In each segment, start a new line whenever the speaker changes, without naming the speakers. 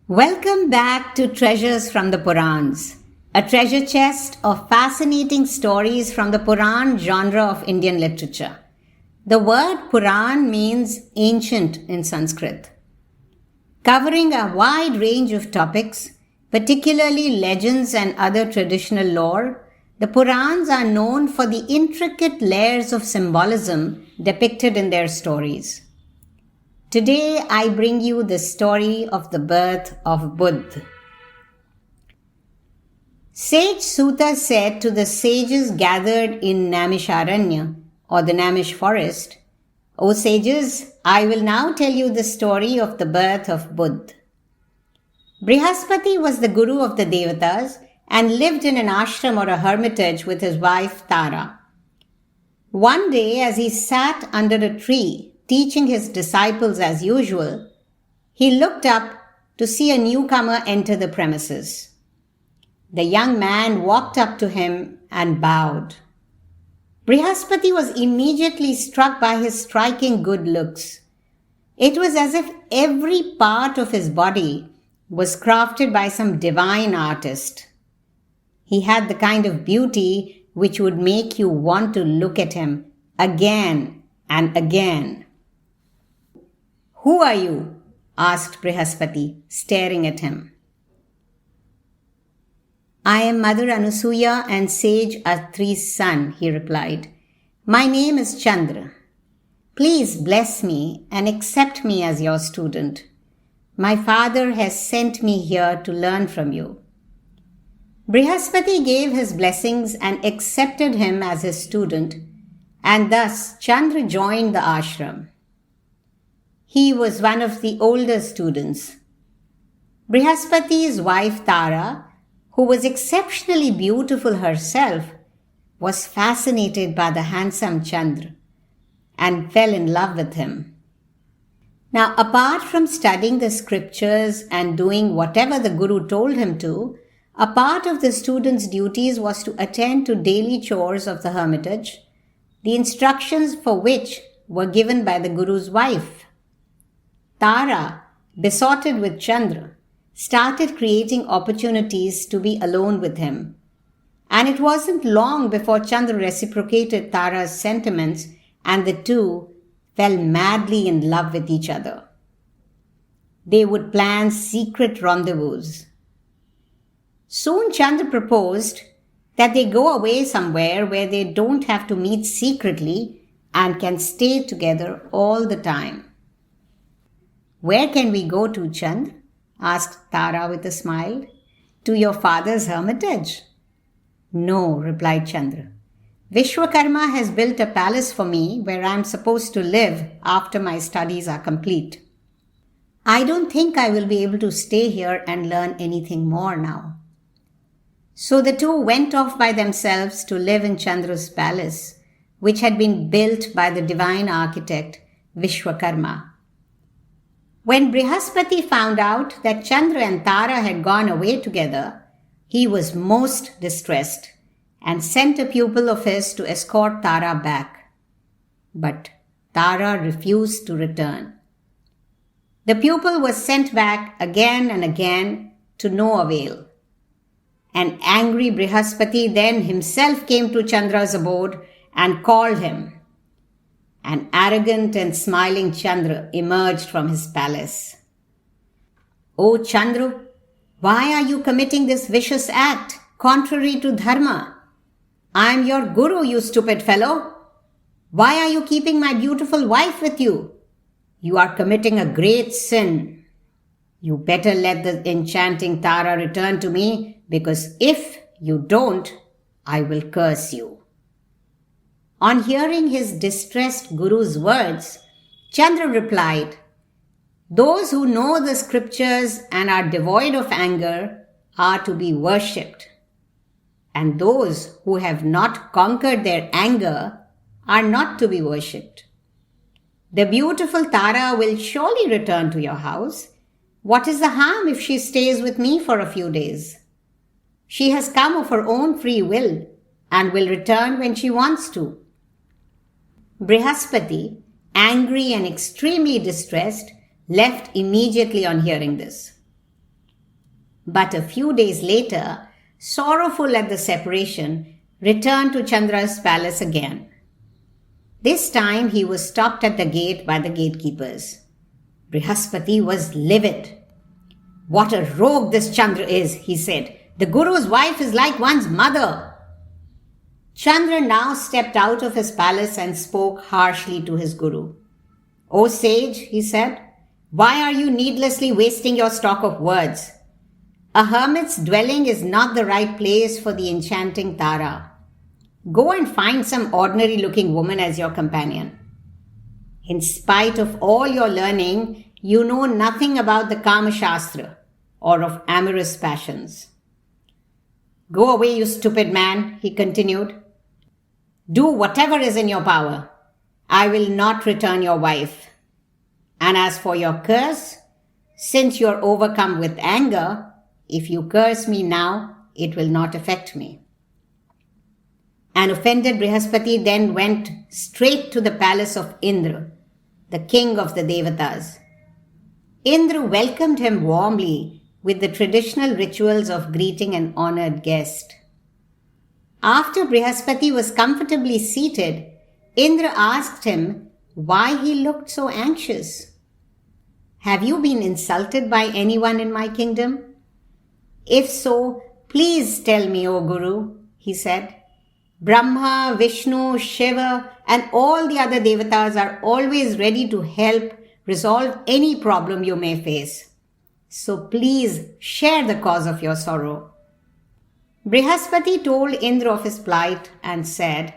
Welcome back to Treasures from the Purans, a treasure chest of fascinating stories from the Puran genre of Indian literature. The word Puran means ancient in Sanskrit. Covering a wide range of topics, particularly legends and other traditional lore, the Purans are known for the intricate layers of symbolism depicted in their stories. Today I bring you the story of the birth of Buddha. Sage Suta said to the sages gathered in Naimisharanya, or the Naimish forest, "O sages, I will now tell you the story of the birth of Buddha." Brihaspati was the guru of the Devatas and lived in an ashram or a hermitage with his wife Tara. One day, as he sat under a tree, teaching his disciples as usual, he looked up to see a newcomer enter the premises. The young man walked up to him and bowed. Brihaspati was immediately struck by his striking good looks. It was as if every part of his body was crafted by some divine artist. He had the kind of beauty which would make you want to look at him again and again. "Who are you?" asked Brihaspati, staring at him. "I am Mother Anusuya and Sage Atri's son," he replied. "My name is Chandra. Please bless me and accept me as your student. My father has sent me here to learn from you." Brihaspati gave his blessings and accepted him as his student, and thus Chandra joined the ashram. He was one of the older students. Brihaspati's wife Tara, who was exceptionally beautiful herself, was fascinated by the handsome Chandra and fell in love with him. Now, apart from studying the scriptures and doing whatever the guru told him to, a part of the student's duties was to attend to daily chores of the hermitage, the instructions for which were given by the guru's wife. Tara, besotted with Chandra, started creating opportunities to be alone with him. And it wasn't long before Chandra reciprocated Tara's sentiments and the two fell madly in love with each other. They would plan secret rendezvous. Soon Chandra proposed that they go away somewhere where they don't have to meet secretly and can stay together all the time. "Where can we go to, Chand?" asked Tara with a smile. "To your father's hermitage?" "No," replied Chandra. "Vishwakarma has built a palace for me where I am supposed to live after my studies are complete. I don't think I will be able to stay here and learn anything more now." So the two went off by themselves to live in Chandra's palace, which had been built by the divine architect Vishwakarma. When Brihaspati found out that Chandra and Tara had gone away together, he was most distressed and sent a pupil of his to escort Tara back. But Tara refused to return. The pupil was sent back again and again to no avail. An angry Brihaspati then himself came to Chandra's abode and called him. An arrogant and smiling Chandra emerged from his palace. "O Chandra, why are you committing this vicious act contrary to dharma? I am your guru, you stupid fellow. Why are you keeping my beautiful wife with you? You are committing a great sin. You better let the enchanting Tara return to me, because if you don't, I will curse you." On hearing his distressed guru's words, Chandra replied, "Those who know the scriptures and are devoid of anger are to be worshipped, and those who have not conquered their anger are not to be worshipped. The beautiful Tara will surely return to your house. What is the harm if she stays with me for a few days? She has come of her own free will and will return when she wants to." Brihaspati, angry and extremely distressed, left immediately on hearing this. But a few days later, sorrowful at the separation, returned to Chandra's palace again. This time he was stopped at the gate by the gatekeepers. Brihaspati was livid. "What a rogue this Chandra is," he said. "The Guru's wife is like one's mother." Chandra now stepped out of his palace and spoke harshly to his Guru. "O sage," he said, "why are you needlessly wasting your stock of words? A hermit's dwelling is not the right place for the enchanting Tara. Go and find some ordinary-looking woman as your companion. In spite of all your learning, you know nothing about the Kama Shastra or of amorous passions." "Go away, you stupid man," he continued. "Do whatever is in your power. I will not return your wife. And as for your curse, since you are overcome with anger, if you curse me now, it will not affect me." An offended Brihaspati then went straight to the palace of Indra, the king of the Devatas. Indra welcomed him warmly with the traditional rituals of greeting an honored guest. After Brihaspati was comfortably seated, Indra asked him why he looked so anxious. "Have you been insulted by anyone in my kingdom? If so, please tell me, O Guru," he said. "Brahma, Vishnu, Shiva, and all the other devatas are always ready to help resolve any problem you may face. So please share the cause of your sorrow." Brihaspati told Indra of his plight and said,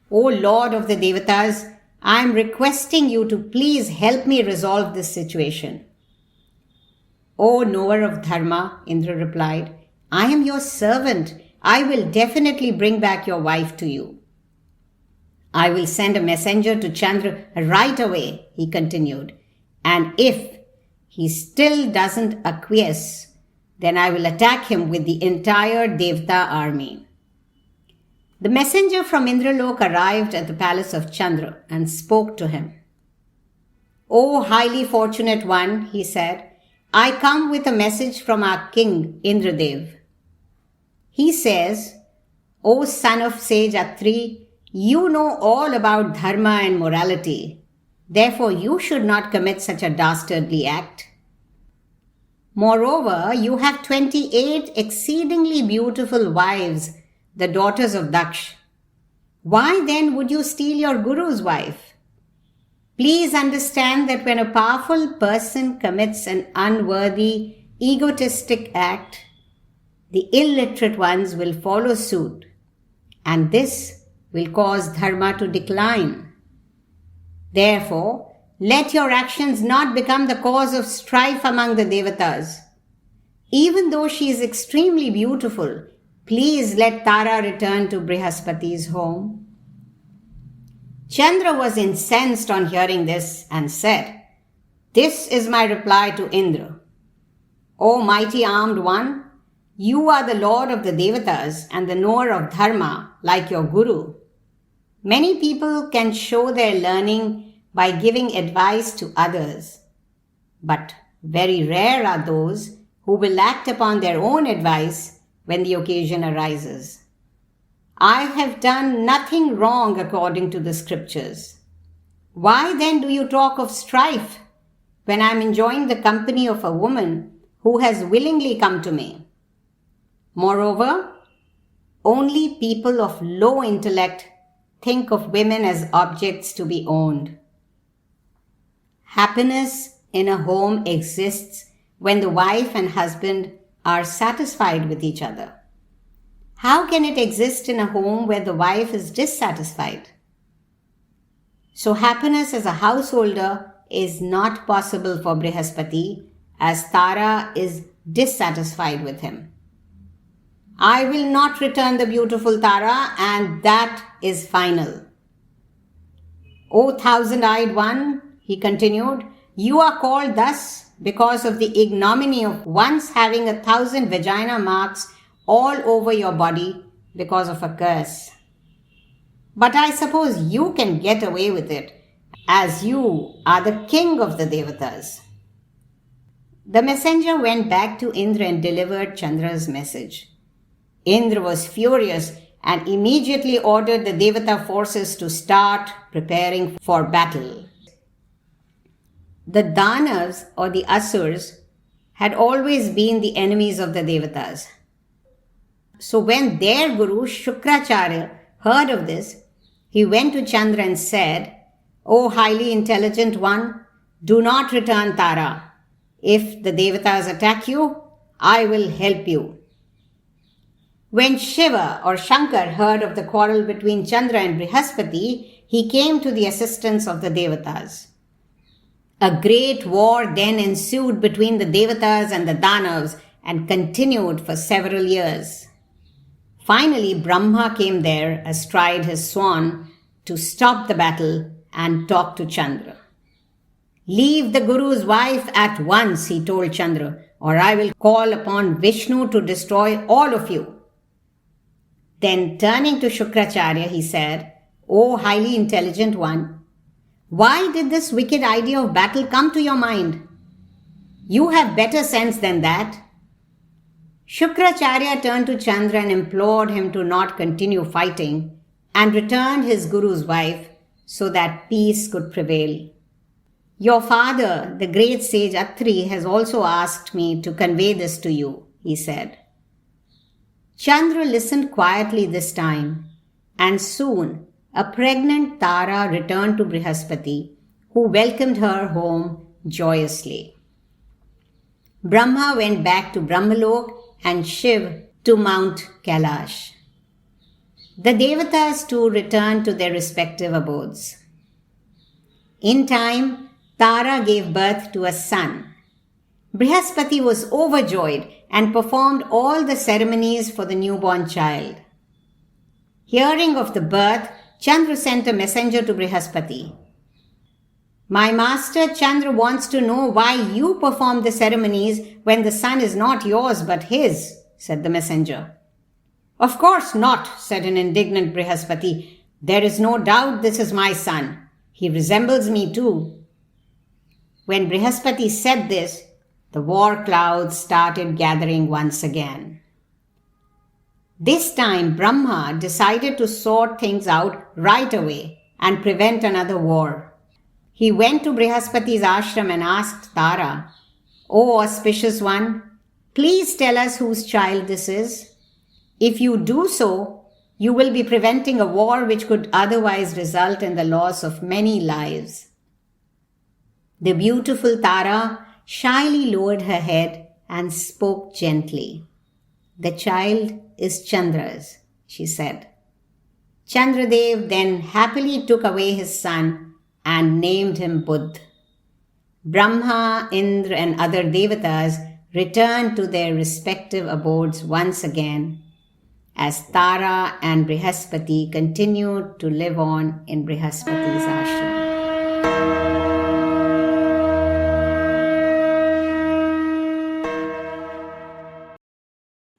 "O Lord of the Devatas, I am requesting you to please help me resolve this situation." "O knower of dharma," Indra replied, "I am your servant. I will definitely bring back your wife to you." "I will send a messenger to Chandra right away," he continued, "and if he still doesn't acquiesce, then I will attack him with the entire Devta army." The messenger from Indralok arrived at the palace of Chandra and spoke to him. "O highly fortunate one," he said, "I come with a message from our king Indradev. He says, 'O son of sage Atri, you know all about dharma and morality. Therefore, you should not commit such a dastardly act. Moreover, you have 28 exceedingly beautiful wives, the daughters of Daksh. Why then would you steal your Guru's wife? Please understand that when a powerful person commits an unworthy, egotistic act, the illiterate ones will follow suit, and this will cause dharma to decline. Therefore, let your actions not become the cause of strife among the devatas. Even though she is extremely beautiful, please let Tara return to Brihaspati's home." Chandra was incensed on hearing this and said, "This is my reply to Indra. O mighty armed one, you are the lord of the devatas and the knower of dharma like your guru. Many people can show their learning by giving advice to others, but very rare are those who will act upon their own advice when the occasion arises. I have done nothing wrong according to the scriptures. Why then do you talk of strife when I am enjoying the company of a woman who has willingly come to me? Moreover, only people of low intellect think of women as objects to be owned. Happiness in a home exists when the wife and husband are satisfied with each other. How can it exist in a home where the wife is dissatisfied? So happiness as a householder is not possible for Brihaspati as Tara is dissatisfied with him. I will not return the beautiful Tara, and that is final. O thousand-eyed one, he continued, you are called thus because of the ignominy of once having 1,000 vagina marks all over your body because of a curse. But I suppose you can get away with it, as you are the king of the Devatas. The messenger went back to Indra and delivered Chandra's message. Indra was furious and immediately ordered the Devata forces to start preparing for battle. The Danavas or the Asurs had always been the enemies of the Devatas. So when their guru Shukracharya heard of this, he went to Chandra and said, "O highly intelligent one, do not return Tara. If the Devatas attack you, I will help you." When Shiva or Shankar heard of the quarrel between Chandra and Brihaspati, he came to the assistance of the Devatas. A great war then ensued between the Devatas and the Danavas and continued for several years. Finally, Brahma came there astride his swan to stop the battle and talk to Chandra. "Leave the Guru's wife at once," he told Chandra, "or I will call upon Vishnu to destroy all of you." Then turning to Shukracharya, he said, "O highly intelligent one, why did this wicked idea of battle come to your mind? You have better sense than that." Shukracharya turned to Chandra and implored him to not continue fighting and returned his guru's wife so that peace could prevail. "Your father, the great sage Atri, has also asked me to convey this to you," he said. Chandra listened quietly this time, and soon a pregnant Tara returned to Brihaspati, who welcomed her home joyously. Brahma went back to Brahmalok and Shiv to Mount Kailash. The Devatas too returned to their respective abodes. In time, Tara gave birth to a son. Brihaspati was overjoyed and performed all the ceremonies for the newborn child. Hearing of the birth, Chandra sent a messenger to Brihaspati. "My master Chandra wants to know why you perform the ceremonies when the son is not yours but his," said the messenger. "Of course not," said an indignant Brihaspati. "There is no doubt this is my son. He resembles me too." When Brihaspati said this, the war clouds started gathering once again. This time, Brahma decided to sort things out right away and prevent another war. He went to Brihaspati's ashram and asked Tara, "O auspicious one, please tell us whose child this is. If you do so, you will be preventing a war which could otherwise result in the loss of many lives." The beautiful Tara shyly lowered her head and spoke gently. "The child is Chandra's," she said. Chandradev then happily took away his son and named him Buddha. Brahma, Indra and other Devatas returned to their respective abodes once again, as Tara and Brihaspati continued to live on in Brihaspati's ashram.